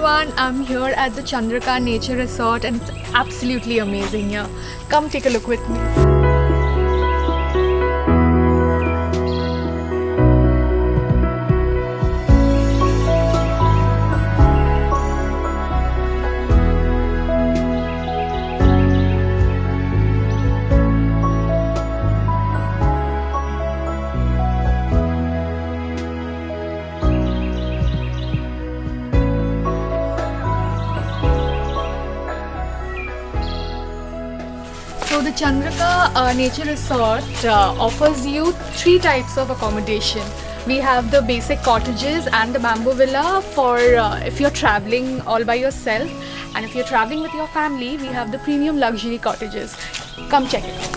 everyone, I'm here at the Chandaka Nature Resort and it's absolutely amazing here. Come take a look with me. So the Chandaka Nature Resort offers you three types of accommodation. We have the basic cottages and the bamboo villa for if you're traveling all by yourself, and if you're traveling with your family, we have the premium luxury cottages. Come check it out.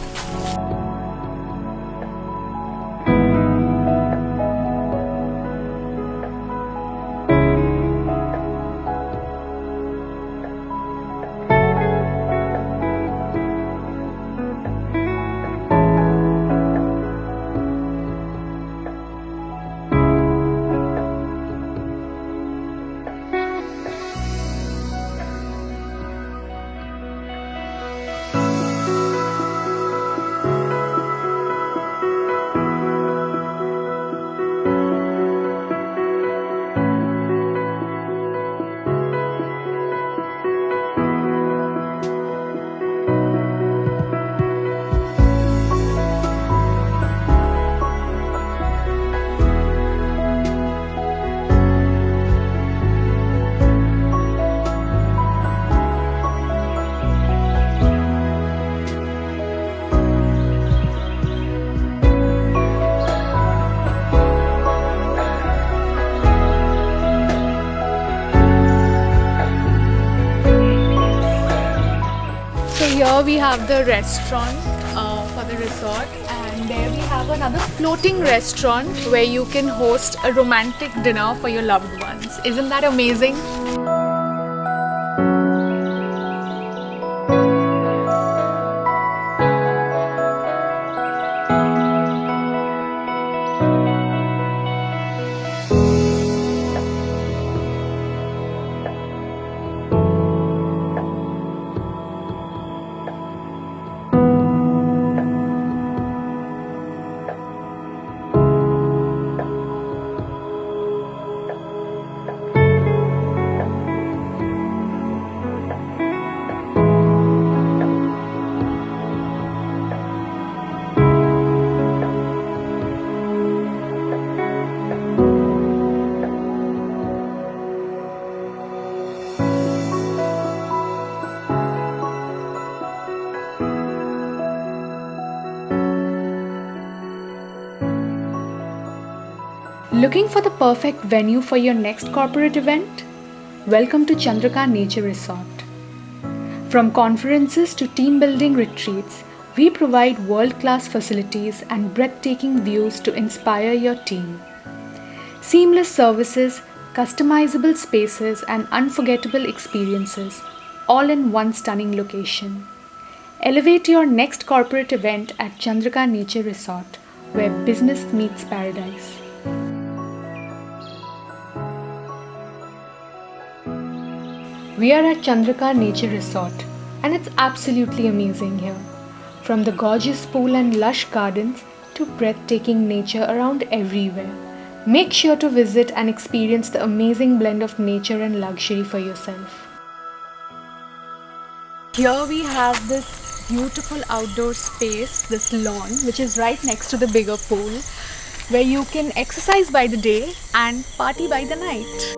So here we have the restaurant for the resort, and there we have another floating restaurant where you can host a romantic dinner for your loved ones. Isn't that amazing? Looking for the perfect venue for your next corporate event? Welcome to Chandaka Nature Resort. From conferences to team building retreats, we provide world-class facilities and breathtaking views to inspire your team. Seamless services, customizable spaces, and unforgettable experiences, all in one stunning location. Elevate your next corporate event at Chandaka Nature Resort, where business meets paradise. We are at Chandaka Nature Resort, and it's absolutely amazing here. From the gorgeous pool and lush gardens to breathtaking nature around everywhere. Make sure to visit and experience the amazing blend of nature and luxury for yourself. Here we have this beautiful outdoor space, this lawn, which is right next to the bigger pool, where you can exercise by the day and party by the night.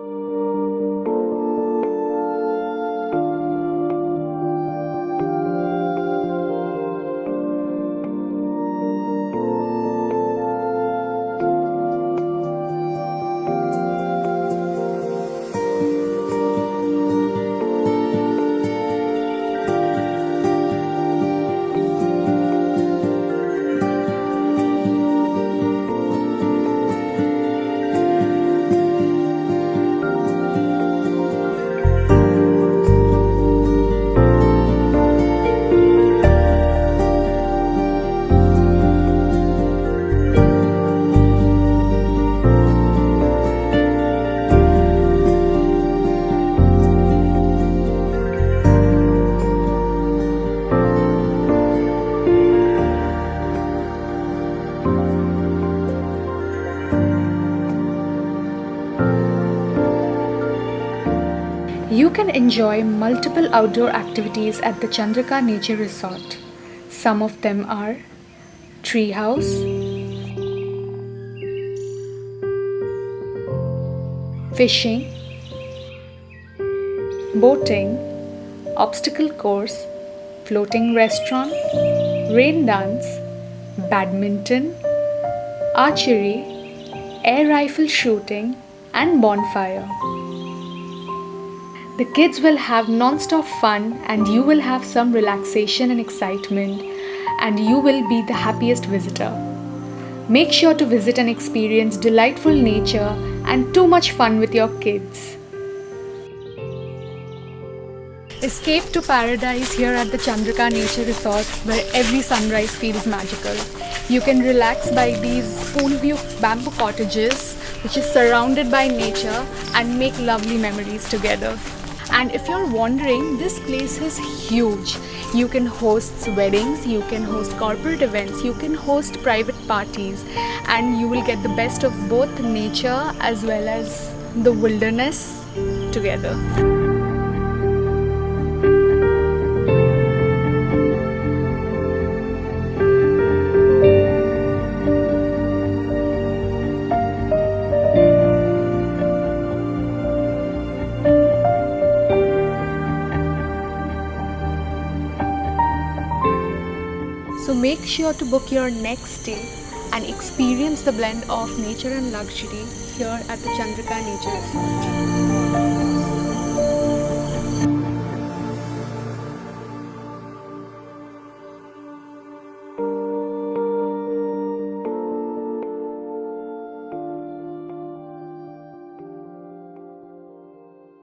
enjoy multiple outdoor activities at the Chandaka Nature Resort. Some of them are treehouse, fishing, boating, obstacle course, floating restaurant, rain dance, badminton, archery, air rifle shooting, and bonfire. The kids will have non-stop fun and you will have some relaxation and excitement, and you will be the happiest visitor. Make sure to visit and experience delightful nature and too much fun with your kids. Escape to paradise here at the Chandaka Nature Resort, where every sunrise feels magical. You can relax by these pool view bamboo cottages, which is surrounded by nature, and make lovely memories together. And if you're wondering, this place is huge. You can host weddings, you can host corporate events, you can host private parties, and you will get the best of both nature as well as the wilderness together. So make sure to book your next stay and experience the blend of nature and luxury here at the Chandaka Nature Resort.